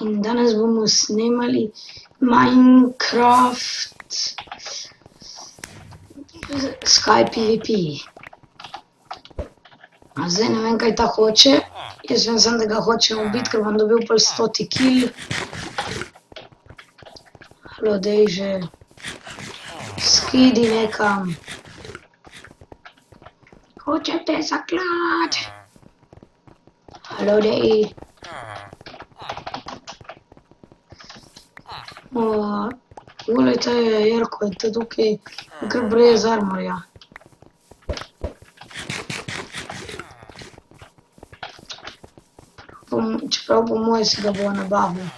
In danes bomo snemali Minecraft Sky PvP. A zdaj ne vem, kaj ta hoče. Jaz vem samo, da ga hočem ubiti, ker bom dobil pol 100 kill. Halo, dej že. Skidi nekam. Hočem te zaklati. Halo, dej. Ulej, to je Jerko, to je tukaj kar brez armorja. Čeprav po moje si ga bo nabavil.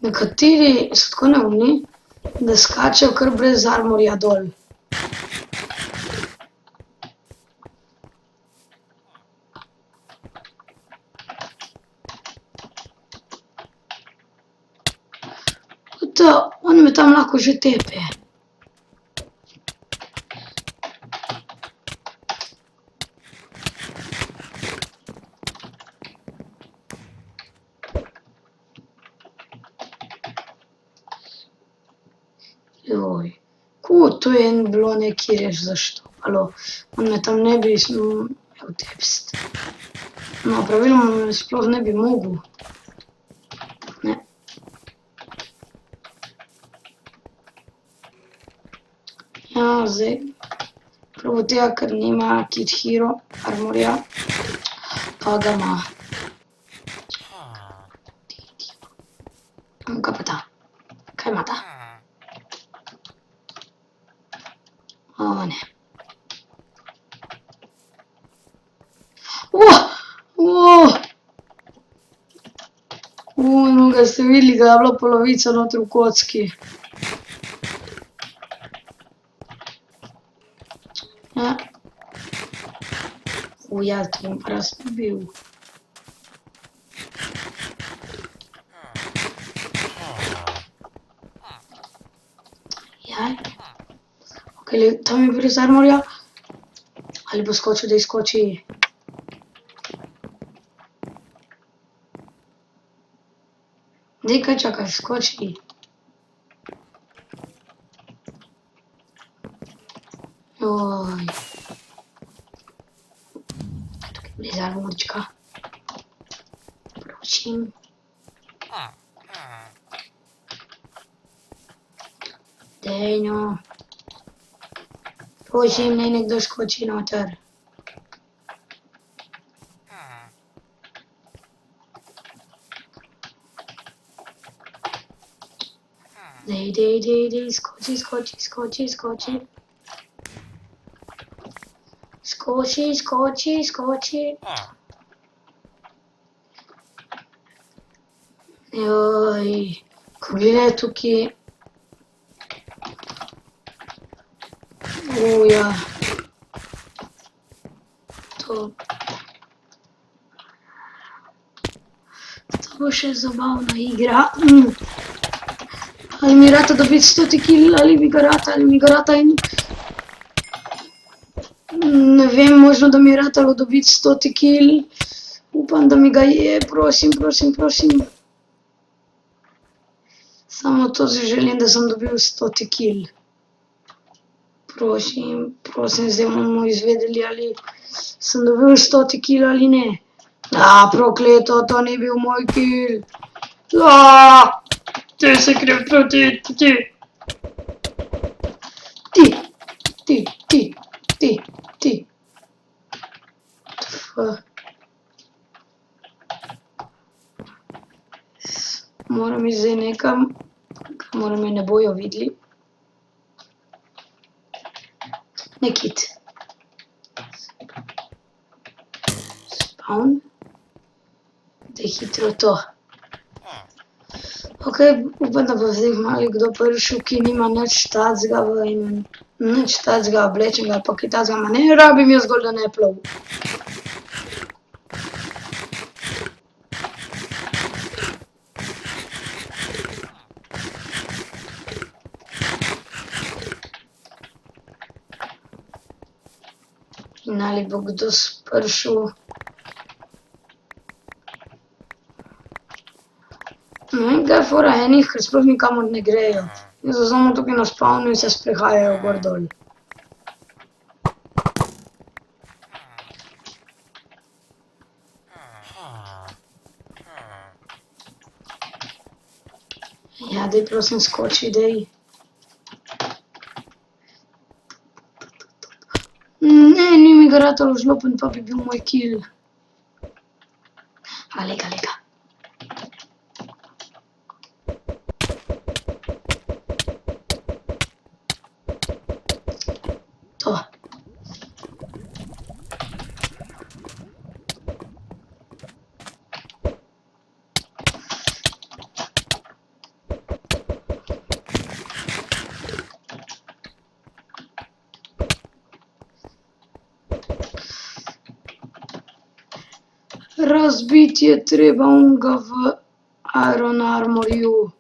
Nekateri so tako neumni, da skačejo kar brez armorja dol. On me tam lahko že tepe. Joj, to je bilo neki reč zaštopalo. On me tam ne bi smel tepst. No, pravilno me sploh ne bi mogel. Ne. Ja, zdaj. Prvo tega, ker nima Kid Hero armorja. Pa ga ima. Kaj pa ta? Kaj ima ta? O, ne. No, ga ste videli, ga je bilo polovica notri v kocki. Ja. Ja, to bom pa raz dobil. Ja. Ok, tam je brez armorja. Ali bo skočil, da izskoči? Dej, kaj čakaj, skoči. Joj. Tukaj je brez armorčka. Prosim. Dej, no. Prosim, naj nekdo skoči noter. Dej, skoči. Skoči. Joj, ko gleda tukaj. Ja. To bo še zabavna igra. Ali mi rata dobiti 100 kill, ali mi ga rata in... Ne vem, možno da mi je ratalo dobiti 100 kill. Upam, da mi ga je, prosim. Samo to si želim, da sem dobil 100 kill. Prosim, zdaj bomo izvedeli, ali sem dobil 100 kill ali ne. Prokleto, to ni bil moj kill. Ti se kriv proti ti. Ti. Moram iti zdaj nekam, kamor me ne bojo videli. Nekit. Spawn. Daj hitro to. Ok, upam, da bo zdaj malo kdo prišel, ki nima nič tacga oblečenega, pa ki tacga ma ne rabim jaz golden apple-ov. In ali bo kdo spršel. Ne vem, kaj je fora enih, ker sploh nikamor ne grejo. In so samo tukaj na spavnu in se sprehajajo gor dol. Ja, daj prosim skoči, daj. Ne, ni mi ga ratalo žlopen, pa bi bil moj kill. A, lega, lega. To. Razbiti je treba unga v Iron Armorju.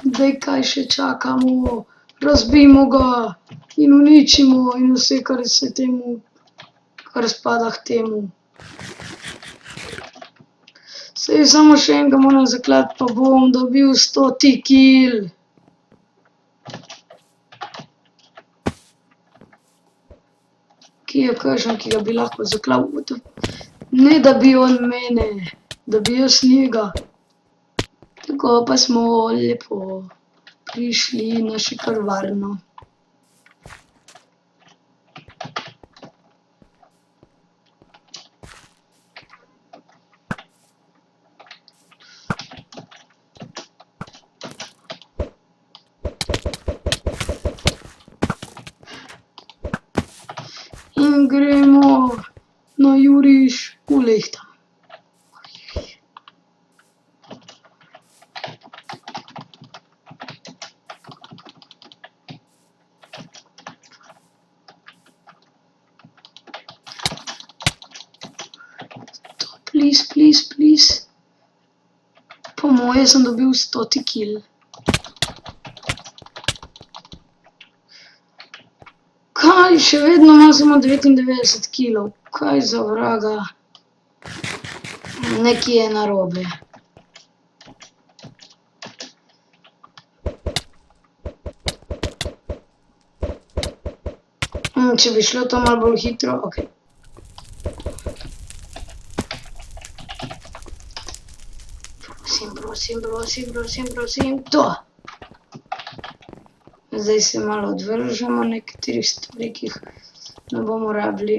Daj, kaj še čakamo? Razbijmo ga in uničimo in vse, kar se temu, kar spada k temu. Sej samo še enega moram zaklati, pa bom dobil 100. kill. Kje je kakšen, ki ga bi lahko zaklal? Ne, da bi on mene, da bi jaz njega. Tako pa smo lepo prišli na še kar varno. In gremo na juriš v lehta. Please, please, please. Po moje sem dobil 100. kill. Kaj, še vedno imam samo 99 kilov. Kaj za vraga? Nekje je narobe. Če bi šlo to malo bolj hitro, okej. Prosim, to. Zdaj se malo odvržemo nekaterih stvari, ki jih ne bomo rabili.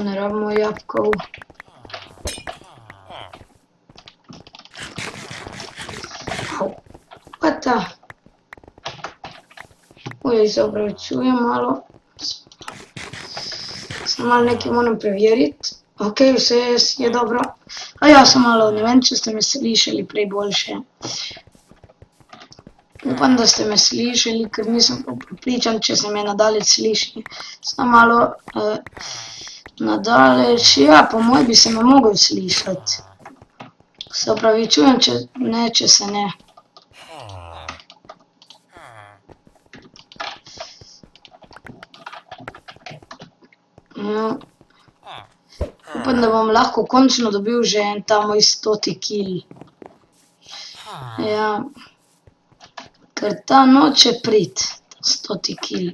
Ne rabimo jabkov. Pata. Ujej, se opravičujem malo. Sem malo nekaj moram preveriti. Okej, vse je dobro. A ja, sem malo, ne vem, če ste me slišali prej boljše. Upam, da ste me slišali, ker nisem prepričan, če se me nadaleč sliši. Sem malo nadaleč, ja, po moje bi se me mogel slišati. Se opravičujem, če se ne. Ja. Upam, da bom lahko končno dobil že en ta moj 100. kill. Ja. Ker ta noče priti, 100. kill.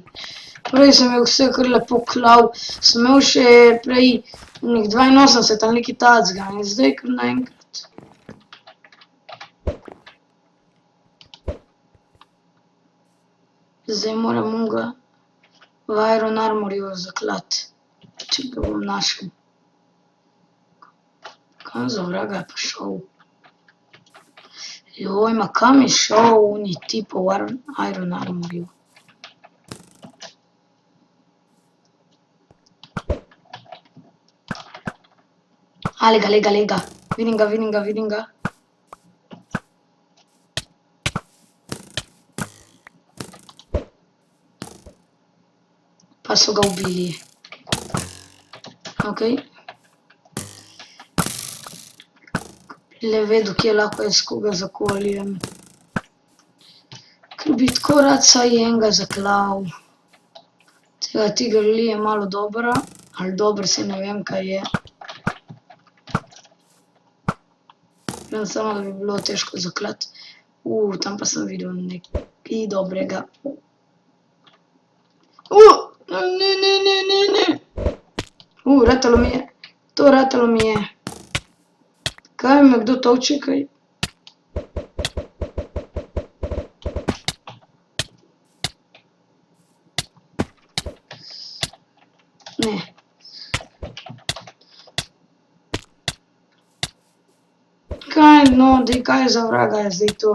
Prej sem jih vse kar lepo klal, sem imel še prej nek 82 ali nekaj tacga in zdaj kar naenkrat. Zdaj moram unga v Iron Armorju zaklati, če ga bom našel. Kam za vraga je pa šel? Joj, ma kam je šel oni tip v Iron Armorju? A, lega. Vidim ga. Pa so ga ubili. Okej. Le vedo, kje lahko jaz koga zakoljem. Ker bi tako rad saj enega zaklal. Tega Tiger Lee je malo dobra, ali dober se ne vem kaj je. Vem samo, da bi bilo težko zaklati. Tam pa sem videl nekaj dobrega. Ne. Ratalo mi je. To ratalo mi je. Kaj me kdo tolče kaj? Ne. Kaj, no, daj, kaj za vraga je zdaj to?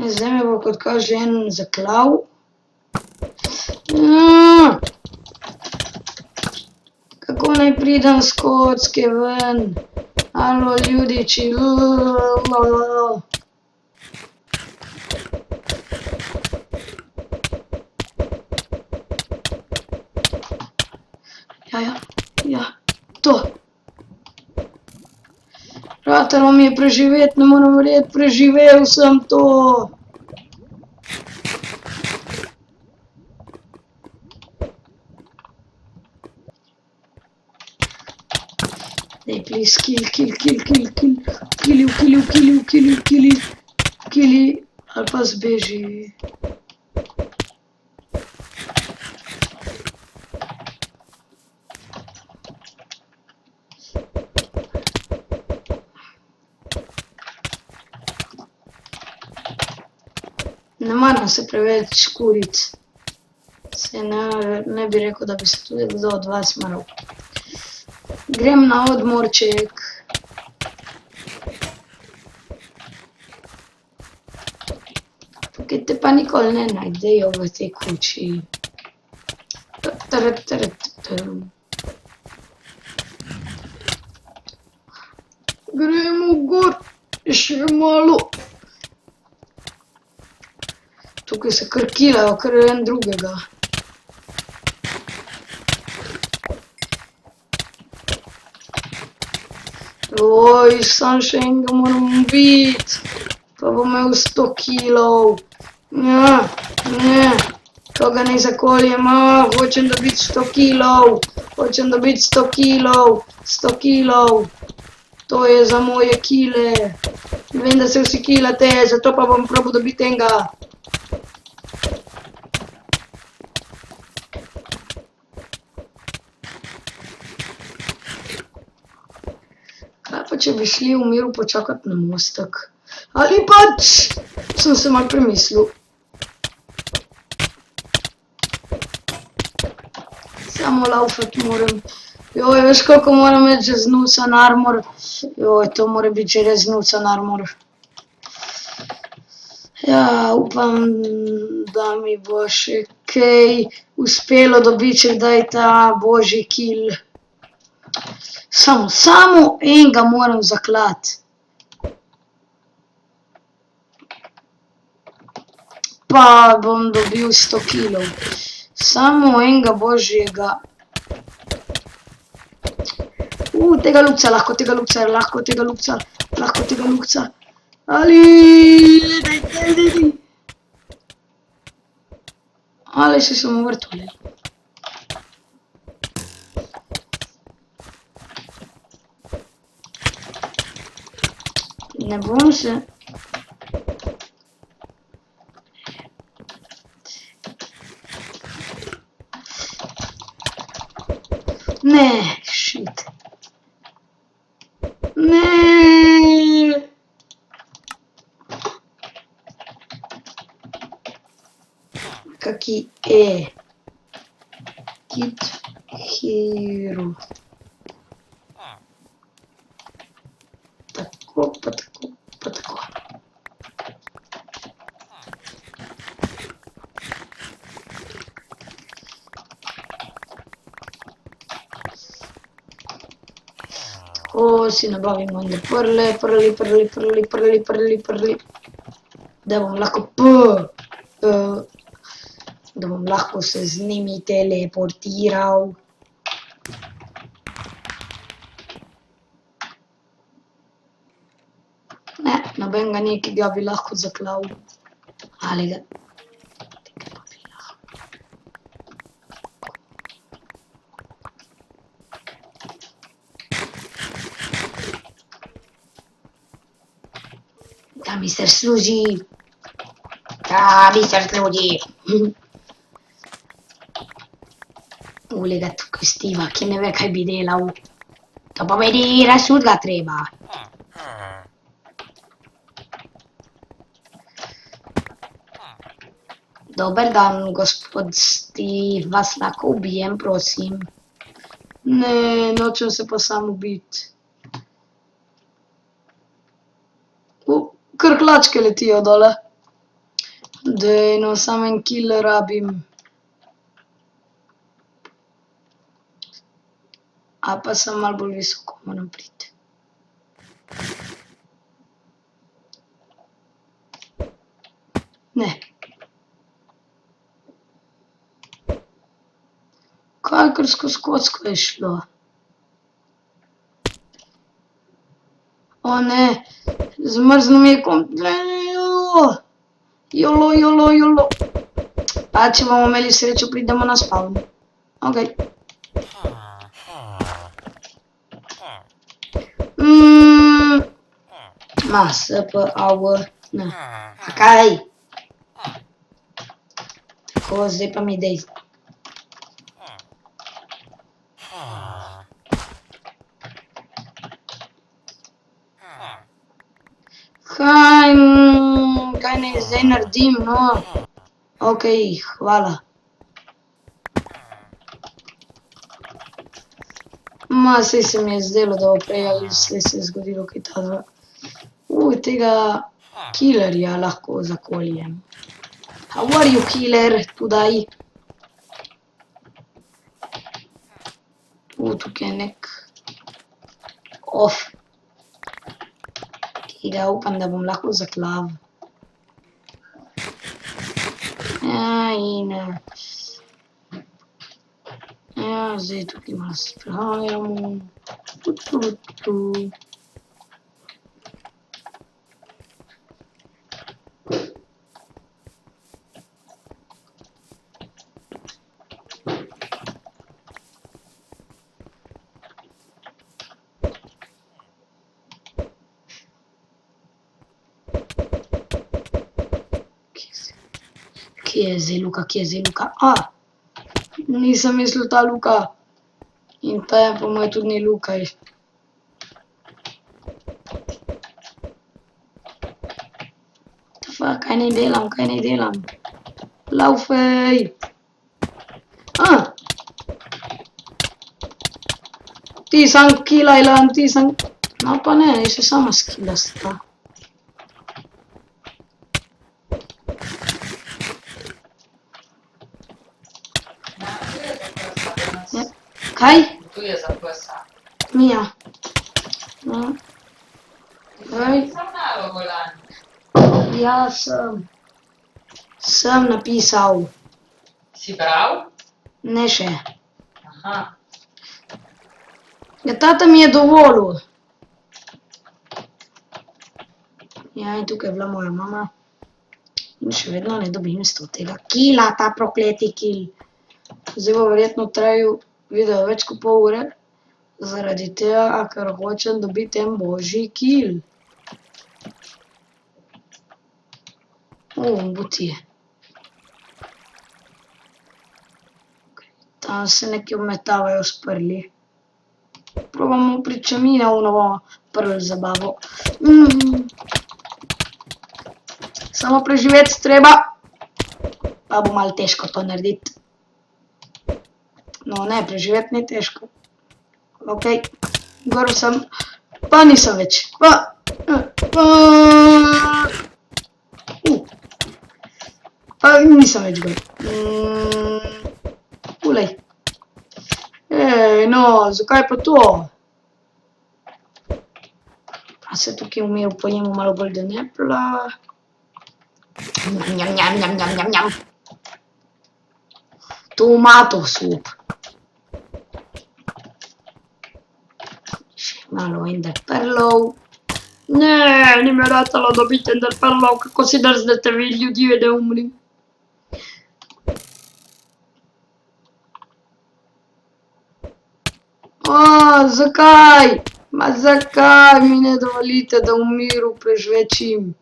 Zdaj me bo kot kaže en zaklal. Kako naj pridem s kocke ven? Alo, ljudiči. Ja, to. Ratalo mi je preživeti, ne moram verjeti, preživel sem to. Daj, please, kili, ali pa zbeži. Ne maram se preveč kuriti. Se ne bi rekel, da bi se tudi kdo od vas maral. Grem na odmorček. Tukaj te pa nikoli ne najdejo v tej kući. Gremo gor, še malo. Tukaj se kar kilajo, kar en drugega. Sam še enega moram ubiti. Pa bom imel 100 kilov. Ne. Koga naj zakoljem, hočem dobiti 100 kilov. 100 kilov. To je za moje kile. Vem, da se vsi kilate, zato pa bom probal dobiti enega. Kaj pa, če bi šli v miru počakati na mostek? Ali pač, sem se malo premislil. Samo laufati moram. Veš koliko moram imeti že znucan armor? To mora biti že res znucan armor. Ja, upam, da mi bo še kaj uspelo dobiti, če daj ta božji kill. Samo enega moram zaklati. Pa bom dobil 100 kilov. Samo enega božjega. Tega lukca, lahko tega lukca. Ali, daj. Ali si sem uvrtuli. Ne bom se. Ne, shit. Ne. Kaki Kid Hero. Tako, pa tako. Tako si nabavimo ende prli. Da bom lahko se z njimi teleportiral. Ne, nobenega ni, ki ga bi lahko zaklal. Ali ga... Da mi se služi. Da mi se služi. Ulega tukaj Stiva, ki ne ve, kaj bi delal. To pomeni, razsud ga treba. Dober dan, gospod Steve, vas lahko ubijem, prosim. Ne, nočem se pa sam ubiti. Kar hlačke letijo dole. Dej, no, sam en kill rabim. A pa sem malo bolj visoko moram priti. Ne. Kaj, kar skozi kocko je šlo? O ne, zmrzno mi je Jolo, jolo, jolo. Pa če bomo imeli srečo, pridemo na spawn. Okej. Ma, SP, ne. Kaj? Tako, zdaj pa mi dej. Kaj naj zdaj naredim, no? Okej, hvala. Ma, saj se mi je zdelo, da bo prej ali slej se je zgodilo kaj takega. Tega killerja lahko zakoljem. How are you, killer? Tudaj. Tukaj je nek off. Ki ga upam, da bom lahko zaklav. Ja, in... Ja, zdaj tukaj malo sprehajamo. Kje je zdaj Luka, kje je zdaj Luka? Nisem mislil ta Luka. In ta je po moje tudi ni Lukaj. Kaj naj delam, kaj naj delam? Laufej! Ti sam kilaj lan, ti sam... No pa ne, še sama skilasta. Kaj? Tu je za psa. Mija. Kaj? Sam malo volan. Ja, sem napisal. Si bral? Ne še. Aha. Ja, tata mi je dovolil. Ja, in tukaj je bila moja mama. In še vedno ne dobim 100 tega kila, ta prokleti kil. Zdaj bo verjetno trajal video več kot pol ure. Zaradi tega, ker hočem dobiti en božji kil. Buti. Tam se neki obmetavajo s prli. Probamo pričemine v novo prl zabavo. Samo preživeti treba. Pa bo malo težko to narediti. No ne, preživeti ni težko. Okej, gor sem. Pa nisem več. Pa nisem več gor. Ulej. No, zakaj pa to? A se tukaj vmel pojemo malo bolj denepla. Njam. Tomato sup. Še malo ender perlov. Ne, ni me ratalo dobiti enderpearlov, kako si drznete vi ljudje, da umrim. O, zakaj? Ma zakaj mi ne dovolite, da v miru prežvečim?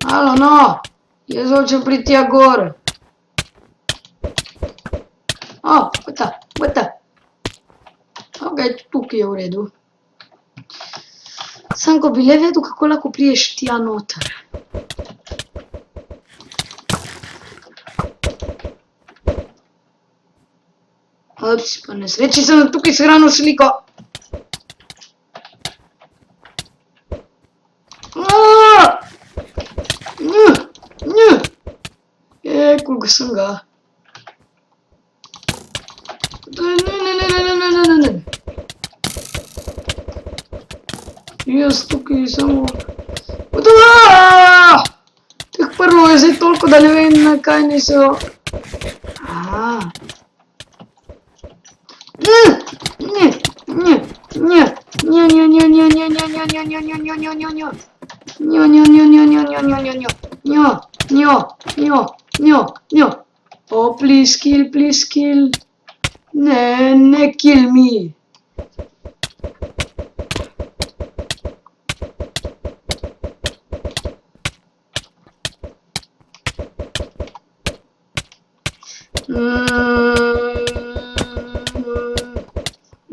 Halo, no, jaz hočem priti gor. O, what? Ok, tukaj je v redu. Sam ko bi le vedel, kako lahko priješ tja noter. Ups, po nesreči sem tukaj shranil sliko. Koliko sem ga. Ne. Jaz tukaj samo... Teh prvo je zdaj toliko, da ne vem, na kaj niso... Aha. Oh, please kill. Ne kill me.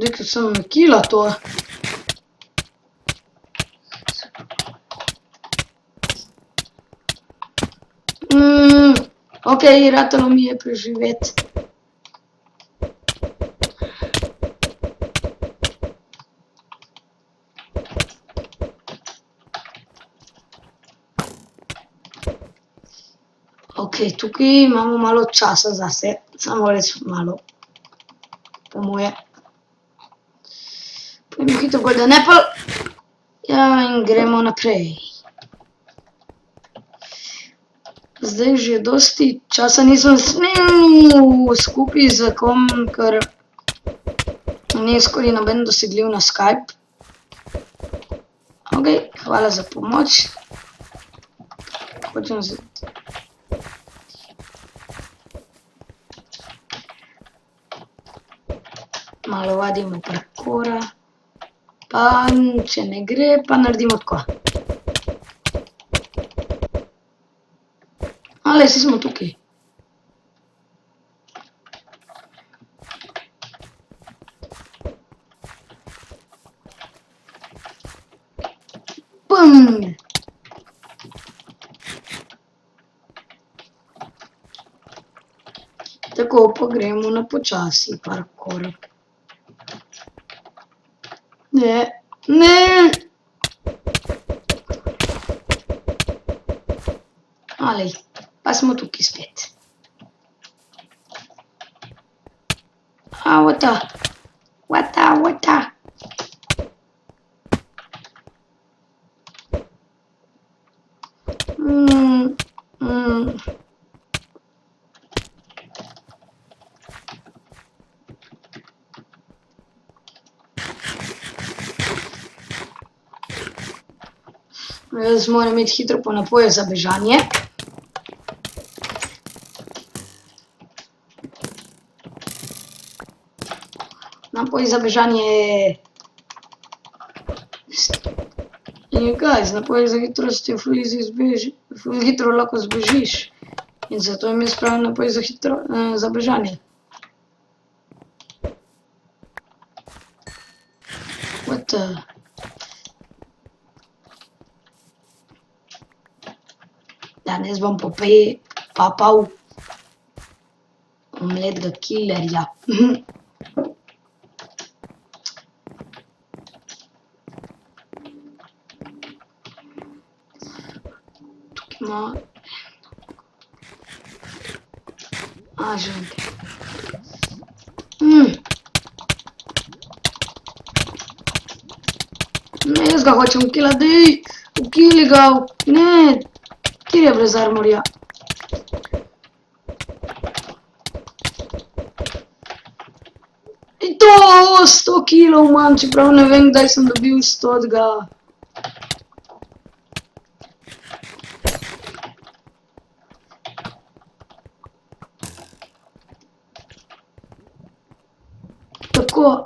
Rekel sem me kila to. Ok, ratalo mi je preživeti. Ok, tukaj imamo malo časa zase, samo res malo, po moje. Pojdemo hitro Golden Apple. Ja, in gremo naprej. Zdaj že dosti časa nisem snimil skupaj z kom, ker ni skoraj noben dosegljiv na Skype. Ok, hvala za pomoč. Hočem se... Malo vadimo parkoura. Pa, če ne gre, pa naredimo tako. Ale, vsi smo tukaj. Bum! Tako pa gremo na počasi parkour. Ne! Alej, pa smo tukaj spet. Wata. Jaz moram imeti hitro po napoje za bežanje. Napoj za bežanje. In kaj, z napoje za hitrostjo ful hitro lahko zbežiš. In zato jim je spravil napoj za bežanje. What the... Danes bom papal omletega killerja. Tukaj ima... že nekaj. Ne, jaz ga hočem killat, dej! Ukili ga! Ne! Kjer je brez armorja? In to! 100 kilov imam, čeprav ne vem, kdaj sem dobil 100. Tako.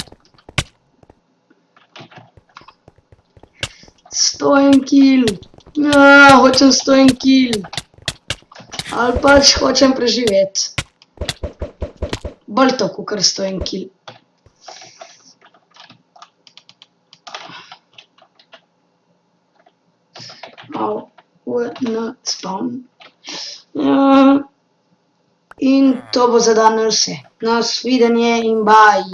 101 kil. Ja, hočem 101 kil. Ali pač hočem preživeti. Bolj to, kakor 101 kil. Spawn. Ja. In to bo za danes vse. Nasvidenje in bye.